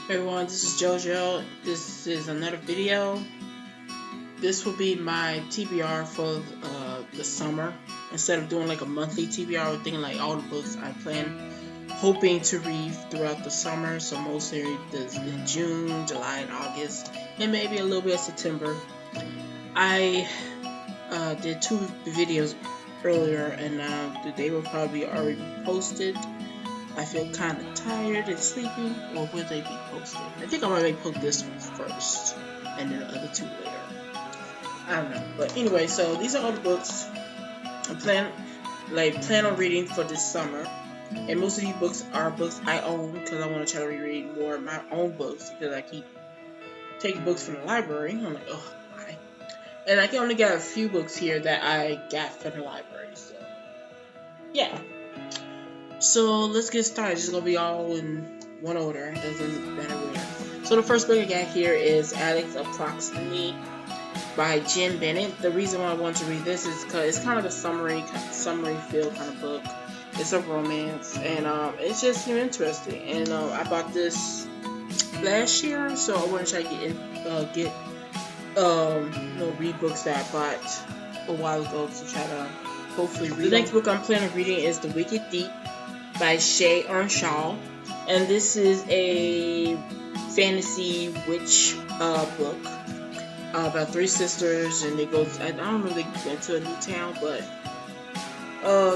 Hey everyone, this is JoJo. This is another video. This will be my TBR for the summer. Instead of doing like a monthly TBR, we're thinking like all the books I plan, hoping to read throughout the summer. So mostly in June, July, and August, and maybe a little bit of September. I did 2 videos earlier, and they will probably already posted. I feel kind of tired and sleepy, or will they be posted? I think I'm gonna post this one first, and then the other 2 later. I don't know, but anyway, so these are all the books I plan on reading for this summer, and most of these books are books I own because I want to try to reread more of my own books because I keep taking books from the library. I'm like, oh, why? And I can only get a few books here that I got from the library, so yeah. So let's get started. It's gonna be all in one order. It doesn't matter where. So the first book I got here is Alex Approximately by Jen Bennett. The reason why I want to read this is because it's kind of a summary feel kind of book. It's a romance, and it's just interesting. And I bought this last year, so I want to try to read books that I bought a while ago to try to hopefully read. The next book I'm planning on reading is The Wicked Deep by Shay Earnshaw, and this is a fantasy witch book about 3 sisters, and they go. I don't know if they went to a new town, but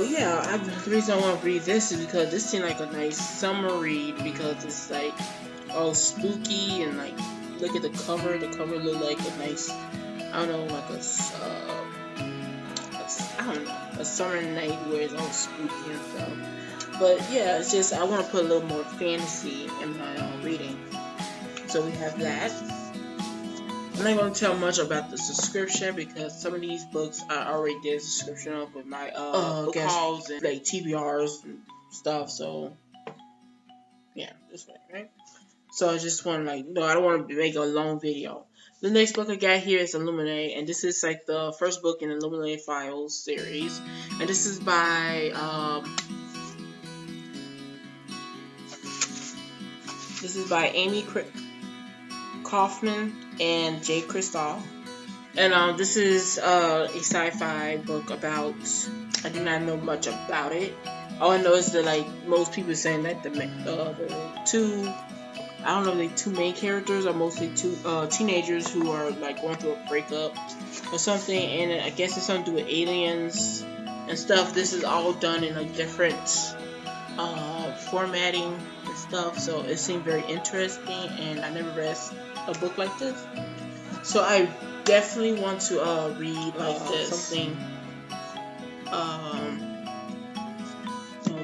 yeah. The reason I want to read this is because this seemed like a nice summer read because it's like all spooky and like look at the cover. The cover looked like a nice, I don't know, like a summer night where it's all spooky and stuff. But yeah, it's just I want to put a little more fantasy in my reading. So we have that. I'm not going to tell much about the subscription because some of these books I already did a subscription of with my book hauls and like TBRs and stuff. So yeah, this way, right? So I just want to I don't want to make a long video. The next book I got here is Illuminate, and this is like the first book in the Illuminate Files series, and this is by Amy Kaufman and Jay Kristoff. And this is a sci-fi book about, I do not know much about it. All I know is that most people saying that the 2, I don't know if the 2 main characters are mostly 2 teenagers who are going through a breakup or something, and I guess it's something to do with aliens and stuff. This is all done in a different formatting and stuff, so it seemed very interesting, and I never read a book like this, so I definitely want to read this something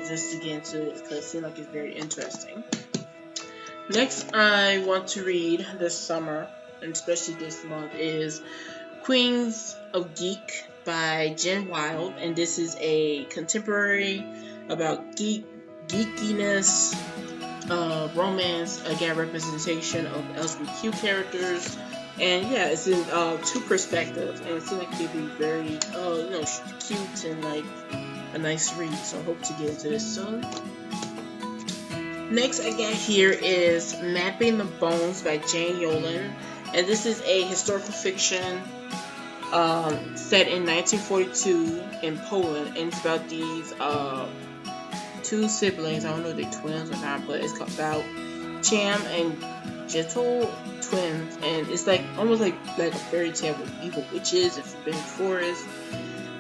just to get into it because it seems like it's very interesting. Next I want to read this summer, and especially this month, is Queens of Geek by Jen Wild, and this is a contemporary about geekiness, romance, again representation of LGBTQ characters, and yeah, it's in 2 perspectives, and it seems like it could be very cute and like a nice read, so I hope to get into this soon. Next I got here is Mapping the Bones by Jane Yolen, and this is a historical fiction set in 1942 in Poland, and it's about these 2 siblings. I don't know if they're twins or not, but it's about Cham and Jetel, twins, and it's almost like a fairy tale with evil witches and forbidden forest,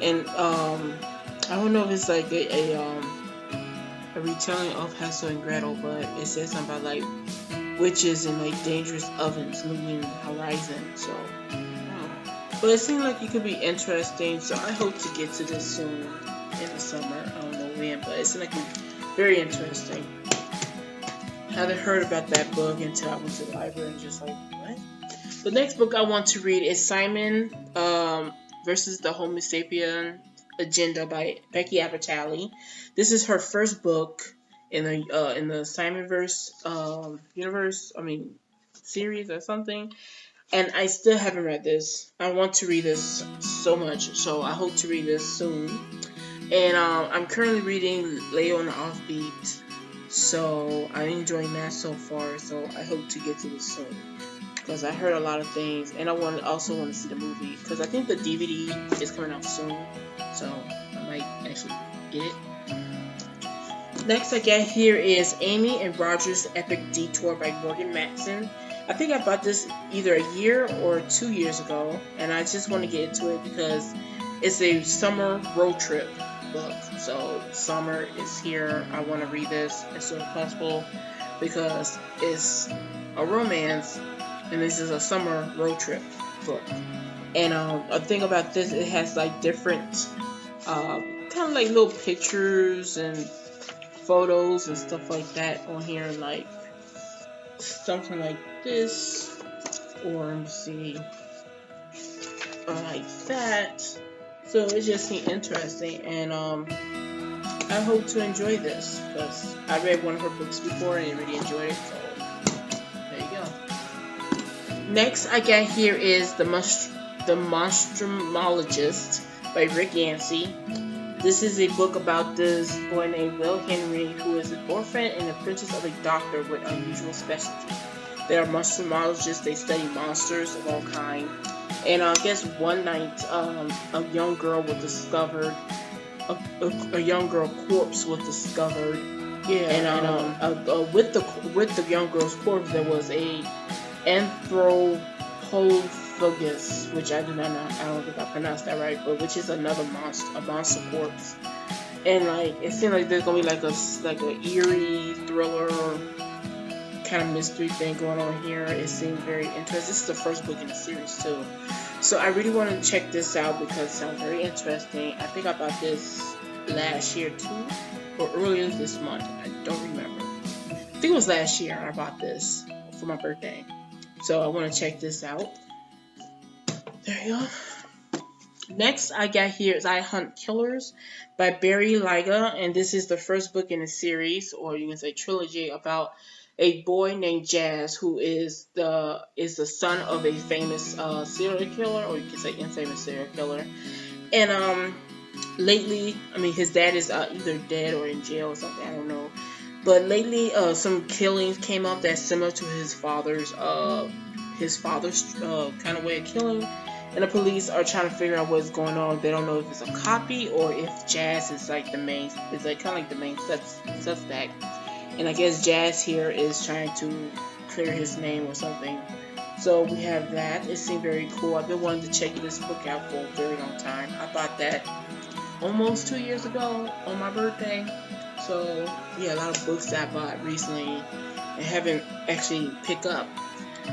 and I don't know if it's like a retelling of Hansel and Gretel, but it says something about witches and dangerous ovens moving the horizon. So, but it seems like it could be interesting. So I hope to get to this soon in the summer. I don't know when, but it seems like it's very interesting. I haven't heard about that book until I went to the library and just what? The next book I want to read is Simon versus the Homo Sapien Agenda by Becky Apatali. This is her first book in the Simonverse universe. Series or something. And I still haven't read this. I want to read this so much, so I hope to read this soon. And I'm currently reading Leo on the Offbeat So I'm enjoying that so far. So I hope to get to this soon because I heard a lot of things, and I also want to see the movie because I think the DVD is coming out soon. So I might actually get it. Next I got here is Amy and Roger's Epic Detour by Morgan Matson. I think I bought this either a year or 2 years ago, and I just want to get into it because it's a summer road trip book. So summer is here. I want to read this as soon as possible because it's a romance, and this is a summer road trip book. And a thing about this, it has like different, kind of like little pictures and photos and stuff like that on here, like something like this, or let me see, or like that. So it just seemed interesting, and I hope to enjoy this because I read one of her books before and I really enjoyed it. So there you go. Next I got here is The Monstrumologist by Rick Yancey. This is a book about this boy named Will Henry, who is an orphan and apprentice of a doctor with unusual specialty. They are monstrumologists. They study monsters of all kinds. And I guess one night, a young girl was discovered. A young girl corpse was discovered. Yeah. And with the young girl's corpse, there was a anthropophagus, which I do not know. I don't think I pronounced that right, but which is another monster, a monster corpse. And like it seemed like there's gonna be like a eerie thriller kind of mystery thing going on here. It seemed very interesting. This is the first book in the series too, so I really want to check this out because it sounds very interesting. I think I bought this last year too, or earlier this month. I don't remember. I think it was last year I bought this for my birthday. So I want to check this out. There you go. Next I got here is I Hunt Killers by Barry Lyga, and this is the first book in a series, or you can say trilogy, about a boy named Jazz who is the son of a famous serial killer, or you can say infamous serial killer. And lately, I mean, his dad is either dead or in jail or something. I don't know. But lately, some killings came up that's similar to his father's kind of way of killing, and the police are trying to figure out what's going on. They don't know if it's a copy or if Jazz is like the main, is like kind of like the main suspect. And I guess Jazz here is trying to clear his name or something. So we have that. It seemed very cool. I've been wanting to check this book out for a very long time. I bought that almost 2 years ago on my birthday. So yeah, a lot of books that I bought recently and haven't actually picked up.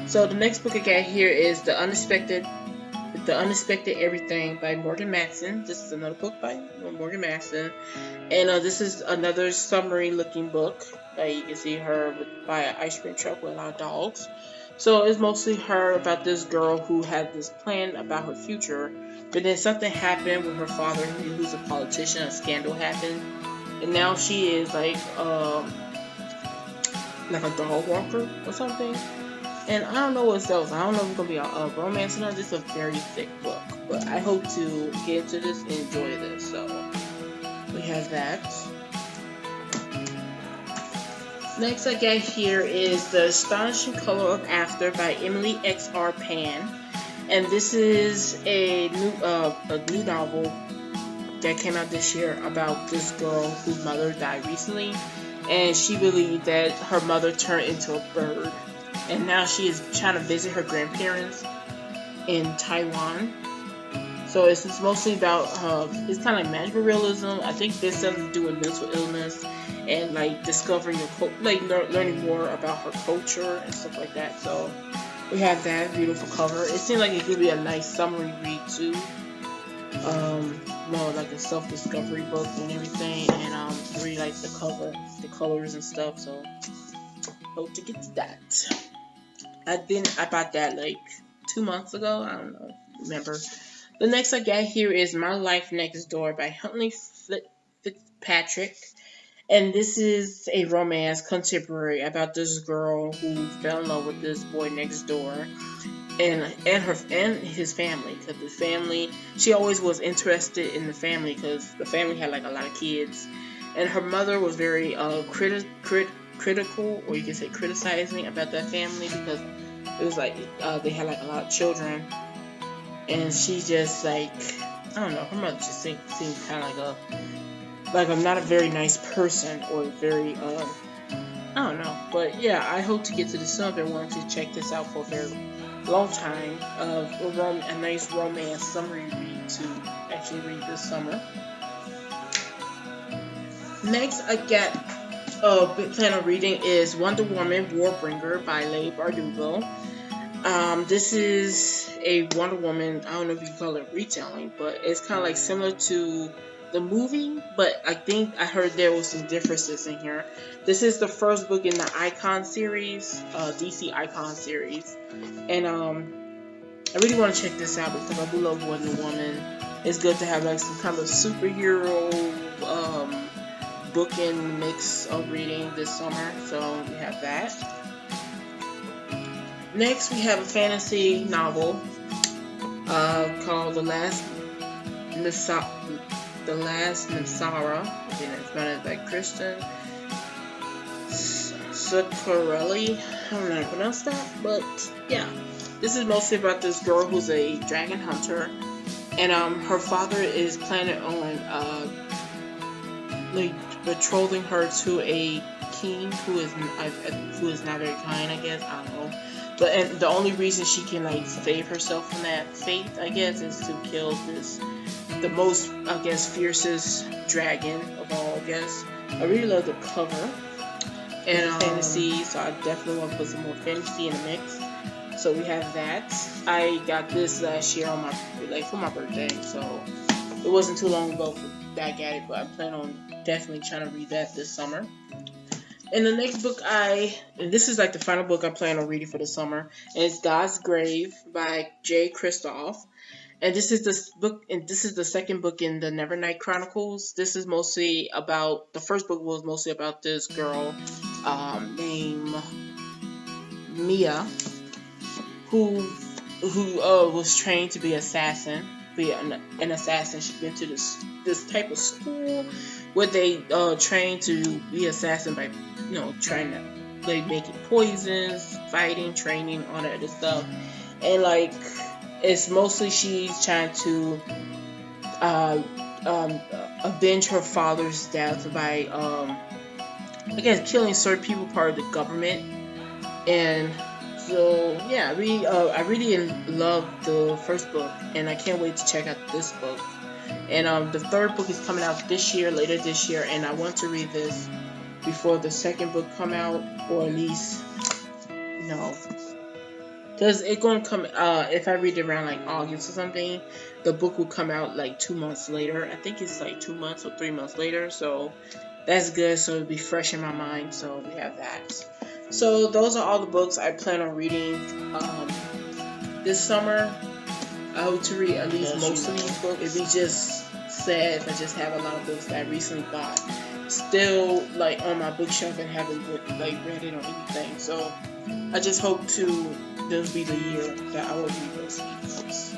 So the next book I got here is The Unexpected Everything by Morgan Matson. This is another book by Morgan Matson, and this is another submarine looking book. You can see her by an ice cream truck with a lot of dogs. So it's mostly her about this girl who had this plan about her future, but then something happened with her father, who's a politician. A scandal happened, and now she is like a dog walker or something. And I don't know what else. I don't know if it's going to be a romance or not. This is a very thick book. But I hope to get into this and enjoy this. So, we have that. Next I got here is The Astonishing Color of After by Emily X.R. Pan. And this is a new novel that came out this year about this girl whose mother died recently. And she believed that her mother turned into a bird. And now she is trying to visit her grandparents in Taiwan. So it's mostly about it's kind of like magical realism. I think there's something to do with mental illness and like discovering learning more about her culture and stuff like that. So we have that beautiful cover. It seems like it could be a nice summary read too. More like a self-discovery book and everything. And I really like the cover, the colors and stuff. So hope to get to that. I bought that like 2 months ago. I don't know, remember. The next I got here is My Life Next Door by Huntley Fitzpatrick. And this is a romance contemporary about this girl who fell in love with this boy next door and his family. Because the family, she always was interested in the family because the family had like a lot of kids. and her mother was very critical, or you can say criticizing about that family, because it was like they had like a lot of children, and she just like, I don't know, her mother just seemed kind of like I'm not a very nice person, or very I don't know. But yeah, I hope to get to the soon. I've been wanting to check this out for a very long time. A nice romance summary read to actually read this summer. Next, I got plan on reading is Wonder Woman Warbringer by Leigh Bardugo. This is a Wonder Woman, I don't know if you call it retelling, but it's kind of like similar to the movie, but I think I heard there was some differences in here. This is the first book in the Icon series, DC Icon series, and I really want to check this out because I do love Wonder Woman. It's good to have like some kind of superhero book and mix of reading this summer, so we have that. Next, we have a fantasy novel called The Last Messara. Again, it's written by Kristen Zuccarelli. I don't know how to pronounce that, but yeah. This is mostly about this girl who's a dragon hunter, and her father is planning on betrothing her to a king who is not very kind, I guess. I don't know. But and the only reason she can like save herself from that fate, I guess, is to kill the most, I guess, fiercest dragon of all, I guess. I really love the cover and fantasy, so I definitely want to put some more fantasy in the mix. So we have that. I got this last year on for my birthday, so it wasn't too long ago that I got it, but I plan on definitely trying to read that this summer. And the next book and this is like the final book I plan on reading for the summer, and it's God's Grave by J. Kristoff. And this is the second book in the Nevernight Chronicles. This is mostly about, the first book was mostly about this girl named Mia, who was trained to be an assassin. She went to this type of school where they train to be assassin by trying to making poisons, fighting, training, all that other stuff, and like it's mostly she's trying to avenge her father's death by I guess killing certain people part of the government. And so yeah, I really love the first book, and I can't wait to check out this book. And the third book is coming out later this year, and I want to read this before the second book come out, or at least because it's going to come, if I read it around like August or something, the book will come out like 2 months later. I think it's like 2 months or 3 months later, so that's good, so it'll be fresh in my mind. So we have that. So those are all the books I plan on reading this summer. I hope to read at least most of these books. It'd be just sad if I just have a lot of books that I recently bought still like on my bookshelf and haven't read it or anything. So I just hope this be the year that I will read those books.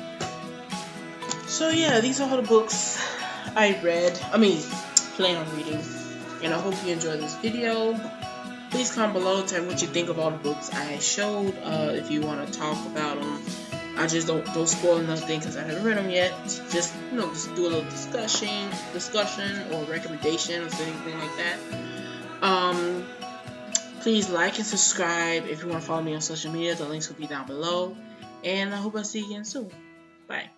So yeah, these are all the books I plan on reading, and I hope you enjoyed this video. Please comment below, tell me what you think of all the books I showed. If you want to talk about them, I just don't spoil nothing because I haven't read them yet. Just do a little discussion or recommendation or anything like that. Please like and subscribe. If you want to follow me on social media, the links will be down below. And I hope I see you again soon. Bye.